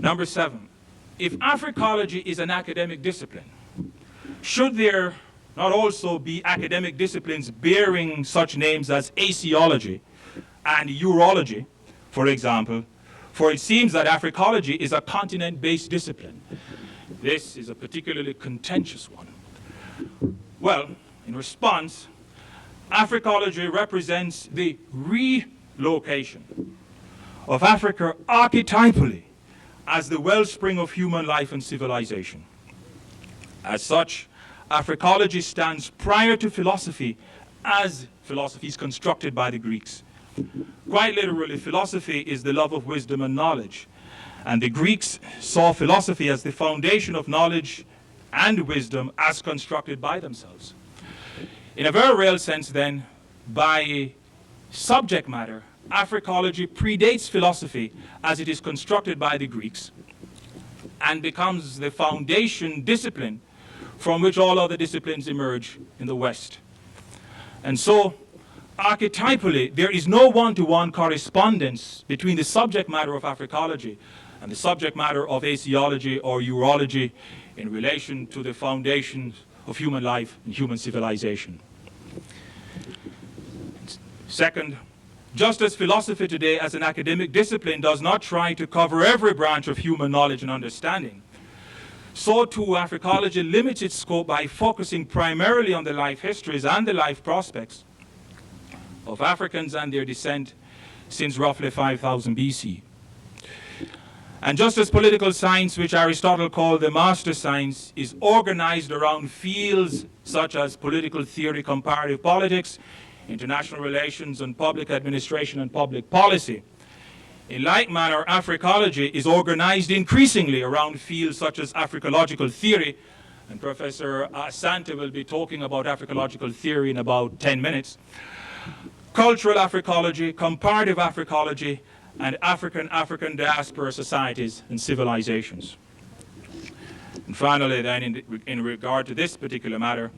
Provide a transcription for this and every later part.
Number 7, if Africology is an academic discipline, should there not also be academic disciplines bearing such names as Asiology and Urology, for example? For it seems that Africology is a continent-based discipline. This is a particularly contentious one. Well, in response, Africology represents the relocation of Africa archetypally as the wellspring of human life and civilization. As such, Africology stands prior to philosophy as philosophy is constructed by the Greeks. Quite literally, philosophy is the love of wisdom and knowledge, and the Greeks saw philosophy as the foundation of knowledge and wisdom as constructed by themselves. In a very real sense, then, by subject matter, Africology predates philosophy as it is constructed by the Greeks and becomes the foundation discipline from which all other disciplines emerge in the West. And so, archetypally, there is no one-to-one correspondence between the subject matter of Africology and the subject matter of Asiology or Urology in relation to the foundations of human life and human civilization. Second, just as philosophy today as an academic discipline does not try to cover every branch of human knowledge and understanding, so too Africology limits its scope by focusing primarily on the life histories and the life prospects of Africans and their descent since roughly 5000 BC. And just as political science, which Aristotle called the master science, is organized around fields such as political theory, comparative politics, international relations, and public administration and public policy, in like manner, Africology is organized increasingly around fields such as Africological theory, and Professor Asante will be talking about Africological theory in about 10 minutes, cultural Africology, comparative Africology, and African diaspora societies and civilizations. And finally, then, in regard to this particular matter,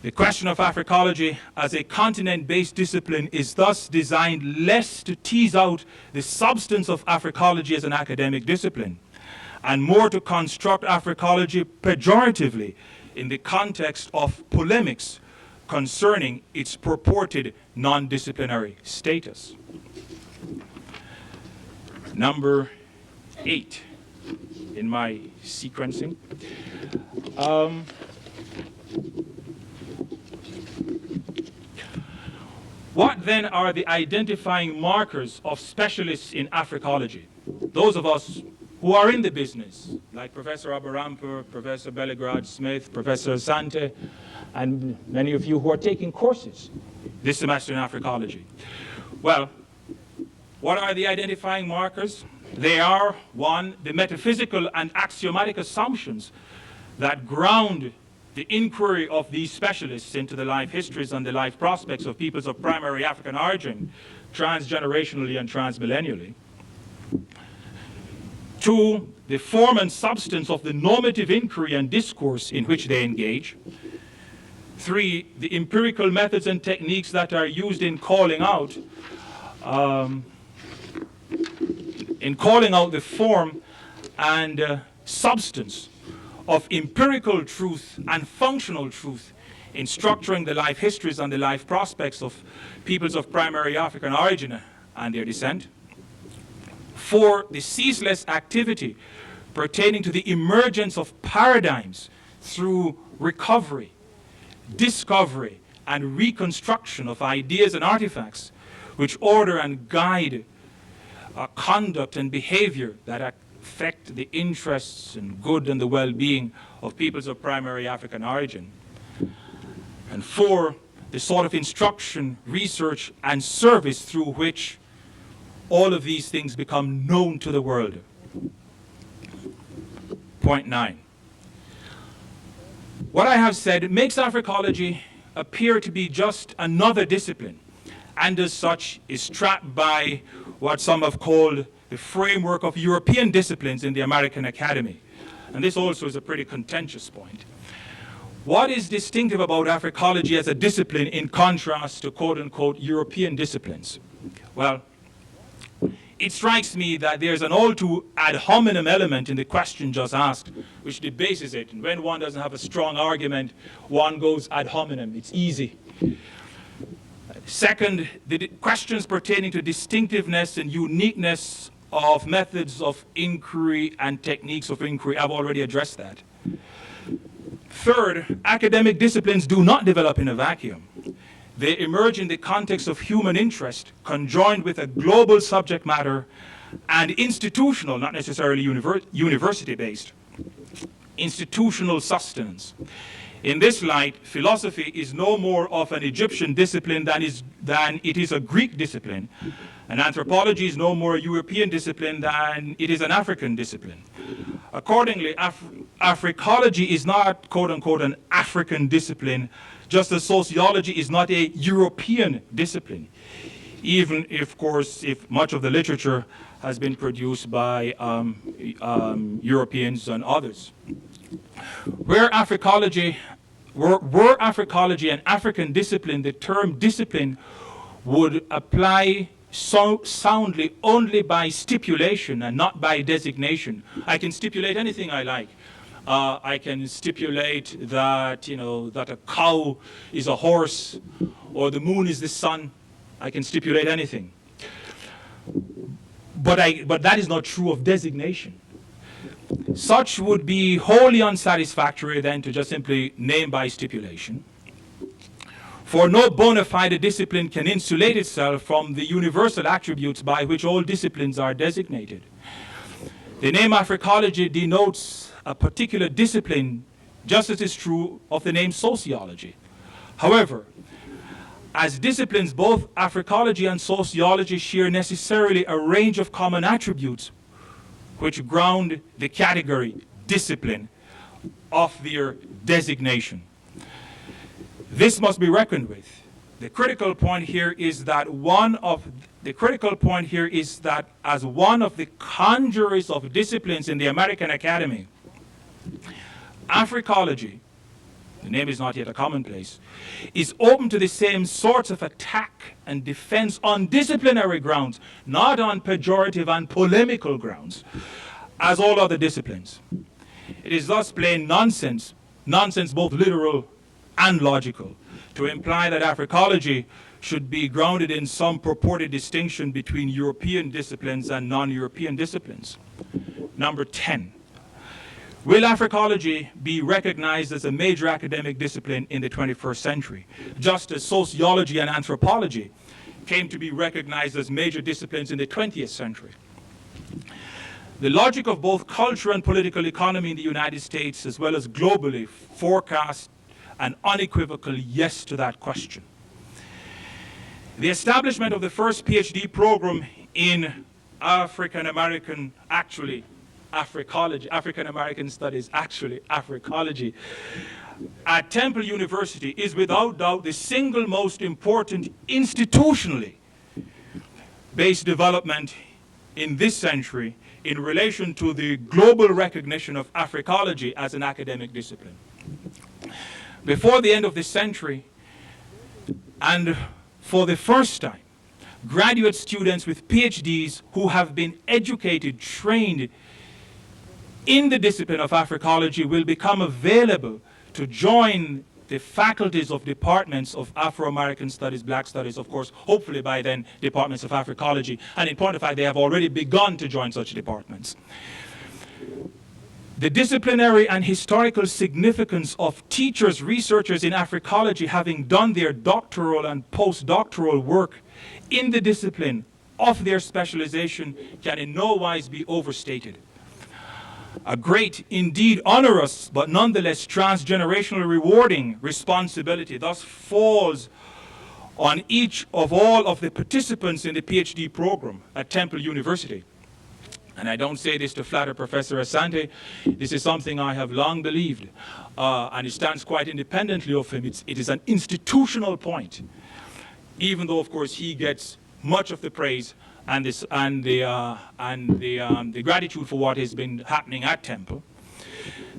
the question of Africology as a continent-based discipline is thus designed less to tease out the substance of Africology as an academic discipline, and more to construct Africology pejoratively in the context of polemics concerning its purported non-disciplinary status. Number 8 in my sequencing. What then are the identifying markers of specialists in Africology? Those of us who are in the business, like Professor Abaramper, Professor Bellegrade-Smith, Professor Asante, and many of you who are taking courses this semester in Africology. Well, what are the identifying markers? They are, 1, the metaphysical and axiomatic assumptions that ground the inquiry of these specialists into the life histories and the life prospects of peoples of primary African origin, transgenerationally and transmillennially. 2, the form and substance of the normative inquiry and discourse in which they engage. 3, the empirical methods and techniques that are used in calling out the form and substance of empirical truth and functional truth in structuring the life histories and the life prospects of peoples of primary African origin and their descent. 4, the ceaseless activity pertaining to the emergence of paradigms through recovery, discovery, and reconstruction of ideas and artifacts which order and guide conduct and behavior that affect the interests and good and the well-being of peoples of primary African origin. And 4, the sort of instruction, research, and service through which all of these things become known to the world. Point 9. What I have said makes Africology appear to be just another discipline, and as such is trapped by what some have called the framework of European disciplines in the American Academy. And this also is a pretty contentious point. What is distinctive about Africology as a discipline in contrast to quote-unquote European disciplines? Well, it strikes me that there's an all too ad hominem element in the question just asked, which debases it. And when one doesn't have a strong argument, one goes ad hominem. It's easy. Second, the questions pertaining to distinctiveness and uniqueness of methods of inquiry and techniques of inquiry, I've already addressed that. Third, academic disciplines do not develop in a vacuum. They emerge in the context of human interest, conjoined with a global subject matter and institutional, not necessarily university-based, institutional sustenance. In this light, philosophy is no more of an Egyptian discipline than it is a Greek discipline, and anthropology is no more a European discipline than it is an African discipline. Accordingly, Africology is not, quote-unquote, an African discipline, just as sociology is not a European discipline, even if, of course, if much of the literature has been produced by Europeans and others. Were Africology an African discipline, the term discipline would apply soundly only by stipulation and not by designation. I can stipulate anything I like. I can stipulate that, that a cow is a horse or the moon is the sun. I can stipulate anything. But that is not true of designation. Such would be wholly unsatisfactory then to just simply name by stipulation. For no bona fide discipline can insulate itself from the universal attributes by which all disciplines are designated. The name Africology denotes a particular discipline, just as is true of the name sociology. However, as disciplines, both Africology and sociology share necessarily a range of common attributes which ground the category discipline of their designation. This must be reckoned with. The critical point here is that as one of the conjurers of disciplines in the American Academy, Africology, the name is not yet a commonplace, is open to the same sorts of attack and defense on disciplinary grounds, not on pejorative and polemical grounds, as all other disciplines. It is thus plain nonsense both literal and logical, to imply that Africology should be grounded in some purported distinction between European disciplines and non-European disciplines. Number 10. Will Africology be recognized as a major academic discipline in the 21st century, just as sociology and anthropology came to be recognized as major disciplines in the 20th century? The logic of both culture and political economy in the United States, as well as globally, forecast an unequivocal yes to that question. The establishment of the first PhD program in African-American studies, Africology, at Temple University is without doubt the single most important institutionally based development in this century in relation to the global recognition of Africology as an academic discipline. Before the end of this century, and for the first time, graduate students with PhDs who have been educated, trained in the discipline of Africology will become available to join the faculties of departments of Afro-American studies, Black studies, of course, hopefully by then departments of Africology, and in point of fact, they have already begun to join such departments. The disciplinary and historical significance of teachers, researchers in Africology having done their doctoral and postdoctoral work in the discipline of their specialization can in no wise be overstated. A great, indeed onerous, but nonetheless transgenerationally rewarding responsibility thus falls on each of all of the participants in the PhD program at Temple University. And I don't say this to flatter Professor Asante. This is something I have long believed, and it stands quite independently of him. It is an institutional point, even though, of course, he gets much of the praise and the gratitude for what has been happening at Temple.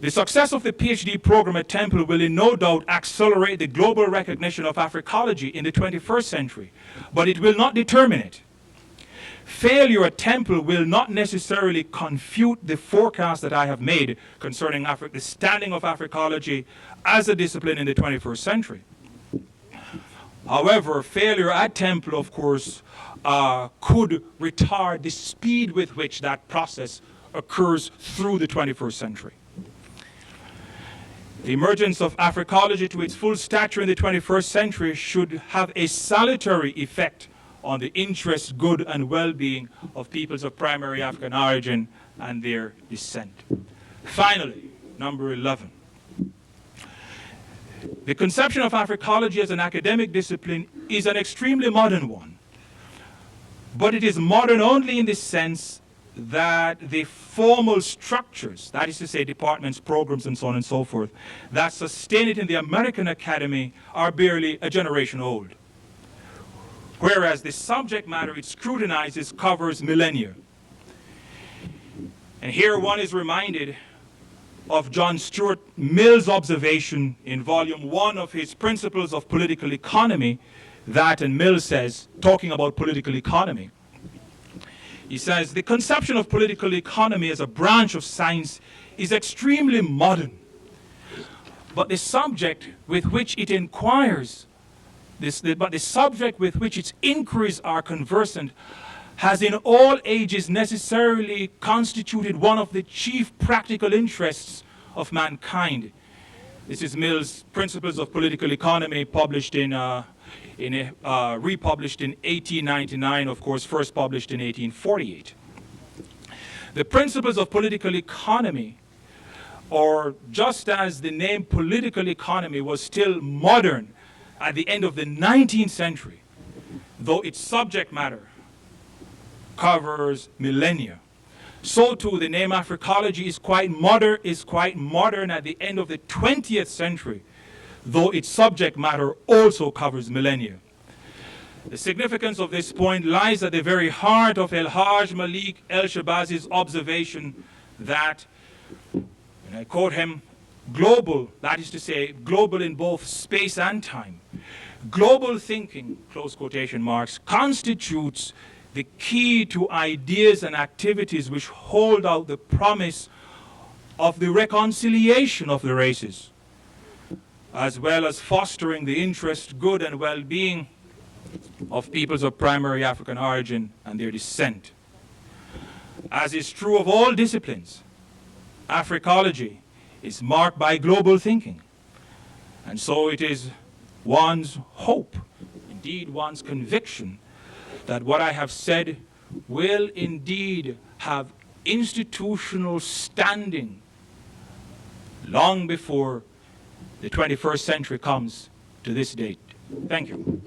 The success of the PhD program at Temple will in no doubt accelerate the global recognition of Africology in the 21st century, but it will not determine it. Failure at Temple will not necessarily confute the forecast that I have made concerning the standing of Africology as a discipline in the 21st century. However, failure at Temple, of course, could retard the speed with which that process occurs through the 21st century. The emergence of Africology to its full stature in the 21st century should have a salutary effect on the interest, good, and well-being of peoples of primary African origin and their descent. Finally, number 11. The conception of Africology as an academic discipline is an extremely modern one, but it is modern only in the sense that the formal structures, that is to say departments, programs, and so on and so forth, that sustain it in the American Academy are barely a generation old. Whereas the subject matter it scrutinizes covers millennia. And here one is reminded of John Stuart Mill's observation in volume 1 of his Principles of Political Economy, that, and Mill says, talking about political economy, he says, the conception of political economy as a branch of science is extremely modern, but the subject with which it inquires, but the subject with which its inquiries are conversant has in all ages necessarily constituted one of the chief practical interests of mankind. This is Mill's Principles of Political Economy, published republished in 1899, of course, first published in 1848. The Principles of Political Economy, or just as the name political economy was still modern at the end of the 19th century, though its subject matter covers millennia, so too the name Africology is quite modern at the end of the 20th century, though its subject matter also covers millennia. The significance of this point lies at the very heart of El-Hajj Malik El-Shabazi's observation that, and I quote him, global, that is to say, global in both space and time, global thinking, close quotation marks, constitutes the key to ideas and activities which hold out the promise of the reconciliation of the races, as well as fostering the interest, good, and well-being of peoples of primary African origin and their descent. As is true of all disciplines, Africology is marked by global thinking, and so it is one's hope, indeed one's conviction, that what I have said will indeed have institutional standing long before the 21st century comes to this date. Thank you.